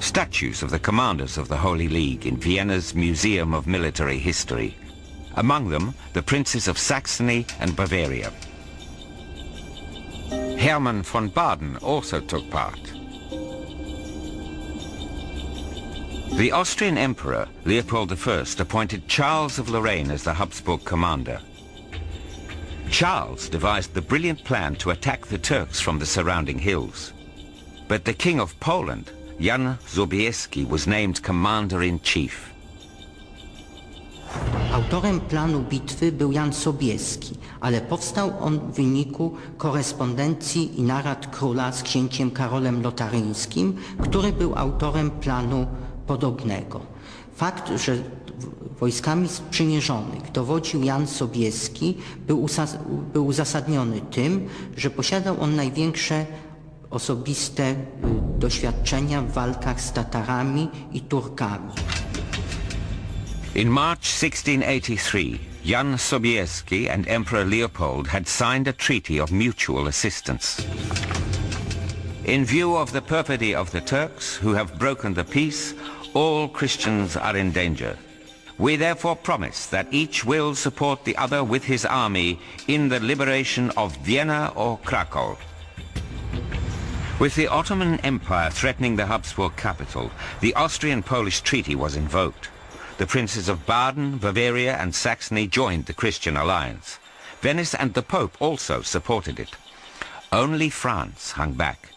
statues of the commanders of the Holy League in Vienna's Museum of Military History. Among them, the princes of Saxony and Bavaria. Hermann von Baden also took part. The Austrian Emperor, Leopold I, appointed Charles of Lorraine as the Habsburg commander. Charles devised the brilliant plan to attack the Turks from the surrounding hills. But the King of Poland, Jan Sobieski, was named commander-in-chief. Autorem planu bitwy był Jan Sobieski, ale powstał on w wyniku korespondencji i narad króla z księciem Karolem Lotaryńskim, który był autorem planu podobnego. Fakt, że wojskami sprzymierzonych dowodził Jan Sobieski, był uzasadniony tym, że posiadał on największe osobiste doświadczenia w walkach z Tatarami i Turkami. In March 1683, Jan Sobieski and Emperor Leopold had signed a treaty of mutual assistance. In view of the perfidy of the Turks, who have broken the peace, all Christians are in danger. We therefore promise that each will support the other with his army in the liberation of Vienna or Krakow. With the Ottoman Empire threatening the Habsburg capital, the Austrian-Polish treaty was invoked. The princes of Baden, Bavaria and Saxony joined the Christian alliance. Venice and the Pope also supported it. Only France hung back.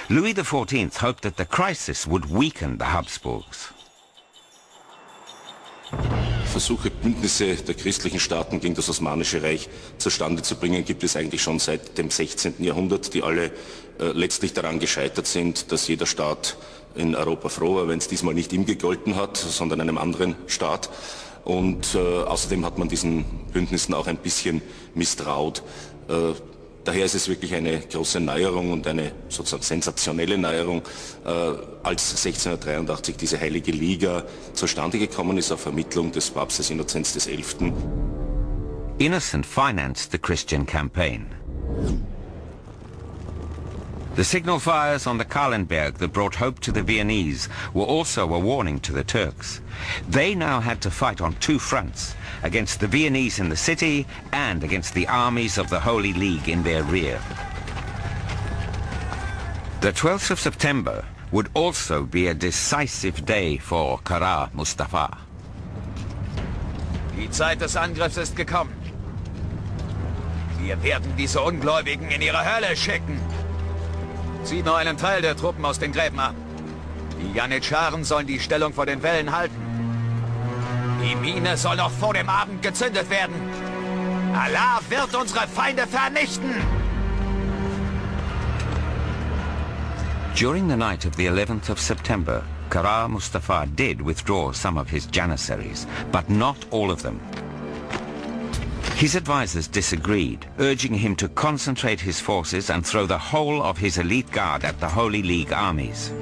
Louis XIV hoped that the crisis would weaken the Habsburgs. Versuche, Bündnisse der christlichen Staaten gegen das Osmanische Reich zustande zu bringen, gibt es eigentlich schon seit dem 16. Jahrhundert, die alle letztlich daran gescheitert sind, dass jeder Staat in Europa froh war, wenn es diesmal nicht ihm gegolten hat, sondern einem anderen Staat. Und außerdem hat man diesen Bündnissen auch ein bisschen misstraut. Daher ist es wirklich eine große Neuerung und eine sozusagen sensationelle Neuerung, als 1683 diese Heilige Liga zustande gekommen ist auf Vermittlung des Papstes Innozenz XI. Innocent financed the Christian campaign. The signal fires on the Kahlenberg that brought hope to the Viennese were also a warning to the Turks. They now had to fight on two fronts, against the Viennese in the city and against the armies of the Holy League in their rear. The 12th of September would also be a decisive day for Kara Mustafa. Die Zeit des Angriffs ist gekommen. Wir werden diese Ungläubigen in ihre Hölle schicken. Zieht nur einen Teil der Truppen aus den Gräben ab. Die Janitscharen sollen die Stellung vor den Wällen halten. Die Mine soll noch vor dem Abend gezündet werden. Allah wird unsere Feinde vernichten! During the night of the 11th of September, Kara Mustafa did withdraw some of his janissaries, but not all of them. His advisors disagreed, urging him to concentrate his forces and throw the whole of his elite guard at the Holy League armies.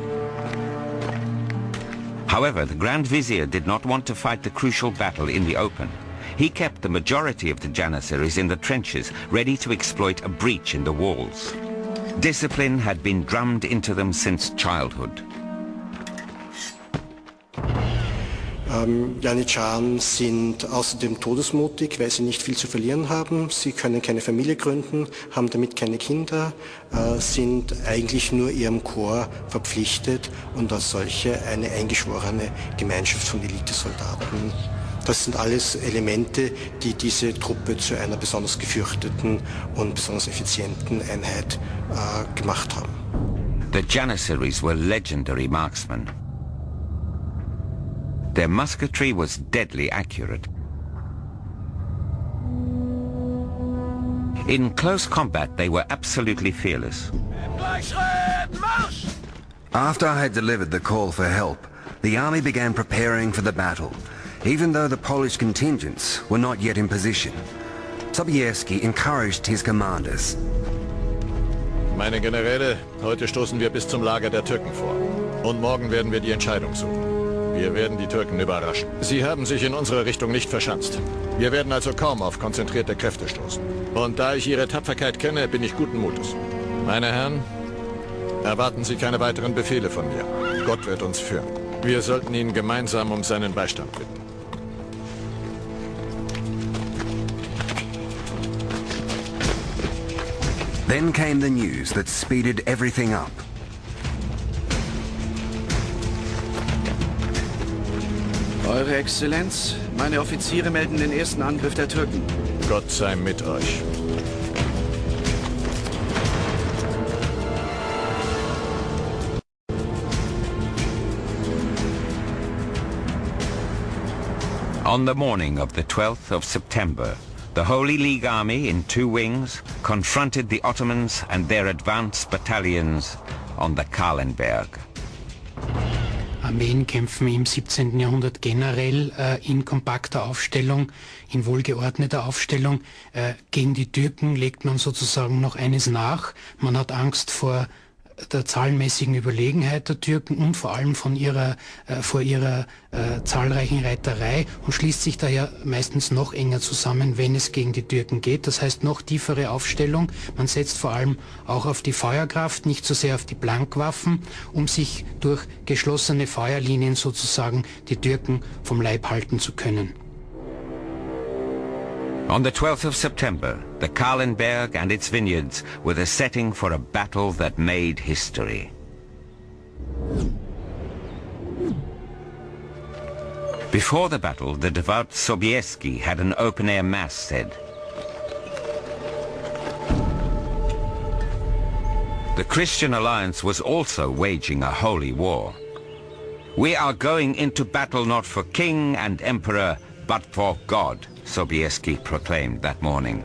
However, the Grand Vizier did not want to fight the crucial battle in the open. He kept the majority of the janissaries in the trenches, ready to exploit a breach in the walls. Discipline had been drummed into them since childhood. Janitscharen sind außerdem todesmutig, weil sie nicht viel zu verlieren haben. Sie können keine Familie gründen, haben damit keine Kinder, sind eigentlich nur ihrem Korps verpflichtet und als solche eine eingeschworene Gemeinschaft von Elitesoldaten. Das sind alles Elemente, die diese Truppe zu einer besonders gefürchteten und besonders effizienten Einheit gemacht haben. The janissaries were legendary marksmen. Their musketry was deadly accurate. In close combat, they were absolutely fearless. After I had delivered the call for help, the army began preparing for the battle, even though the Polish contingents were not yet in position. Sobieski encouraged his commanders. Meine Generäle, heute stoßen wir bis zum Lager der Türken vor. Und morgen werden wir die Entscheidung suchen. Wir werden die Türken überraschen. Sie haben sich in unserer Richtung nicht verschanzt. Wir werden also kaum auf konzentrierte Kräfte stoßen. Und da ich Ihre Tapferkeit kenne, bin ich guten Mutes. Meine Herren, Erwarten Sie keine weiteren Befehle von mir. Gott wird uns führen. Wir sollten ihn gemeinsam um seinen Beistand bitten. Then came the news that speeded everything up. Eure Exzellenz, meine Offiziere melden den ersten Angriff der Türken. Gott sei mit euch. On the morning of the 12th of September, the Holy League army in two wings confronted the Ottomans and their advance battalions on the Kahlenberg. Armeen kämpfen im 17. Jahrhundert generell in kompakter Aufstellung, in wohlgeordneter Aufstellung. Gegen die Türken legt man sozusagen noch eines nach. Man hat Angst vor der zahlenmäßigen Überlegenheit der Türken und vor allem vor ihrer zahlreichen Reiterei und schließt sich daher meistens noch enger zusammen, wenn es gegen die Türken geht. Das heißt noch tiefere Aufstellung. Man setzt vor allem auch auf die Feuerkraft, nicht so sehr auf die Blankwaffen, um sich durch geschlossene Feuerlinien sozusagen die Türken vom Leib halten zu können. On the 12th of September, the Kahlenberg and its vineyards were the setting for a battle that made history. Before the battle, the devout Sobieski had an open-air mass said. The Christian alliance was also waging a holy war. We are going into battle not for king and emperor, but for God, Sobieski proclaimed that morning.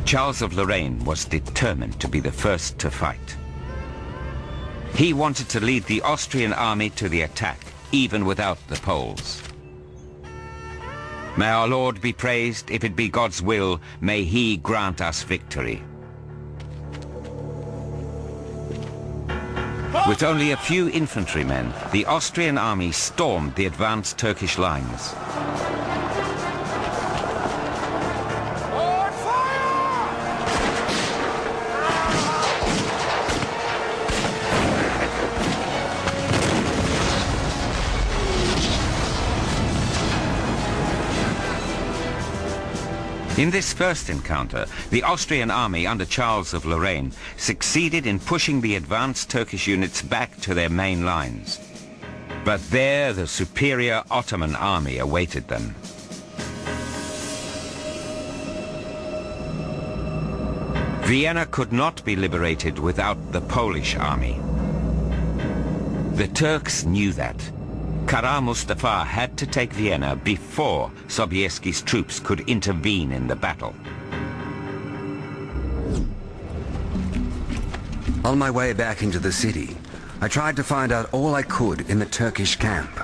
Charles of Lorraine was determined to be the first to fight. He wanted to lead the Austrian army to the attack, even without the Poles. May our Lord be praised. If it be God's will, may he grant us victory. With only a few infantrymen, the Austrian army stormed the advanced Turkish lines. In this first encounter, the Austrian army under Charles of Lorraine succeeded in pushing the advanced Turkish units back to their main lines. But there the superior Ottoman army awaited them. Vienna could not be liberated without the Polish army. The Turks knew that. Kara Mustafa had to take Vienna before Sobieski's troops could intervene in the battle. On my way back into the city, I tried to find out all I could in the Turkish camp.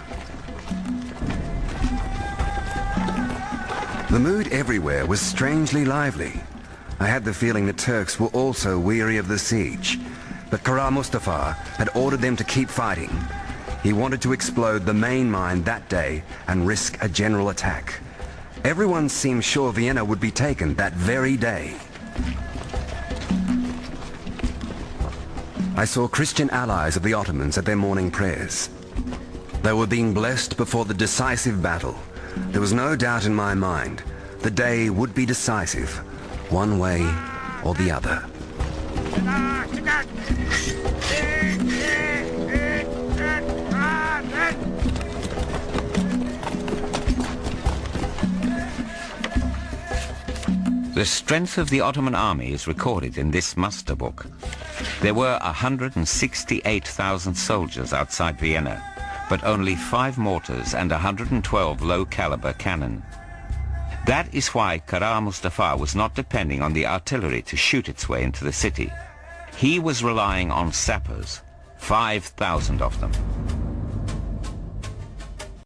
The mood everywhere was strangely lively. I had the feeling the Turks were also weary of the siege, but Kara Mustafa had ordered them to keep fighting. He wanted to explode the main mine that day and risk a general attack. Everyone seemed sure Vienna would be taken that very day. I saw Christian allies of the Ottomans at their morning prayers. They were being blessed before the decisive battle. There was no doubt in my mind. The day would be decisive, one way or the other. The strength of the Ottoman army is recorded in this muster book. There were 168,000 soldiers outside Vienna, but only 5 mortars and 112 low-caliber cannon. That is why Kara Mustafa was not depending on the artillery to shoot its way into the city. He was relying on sappers, 5,000 of them.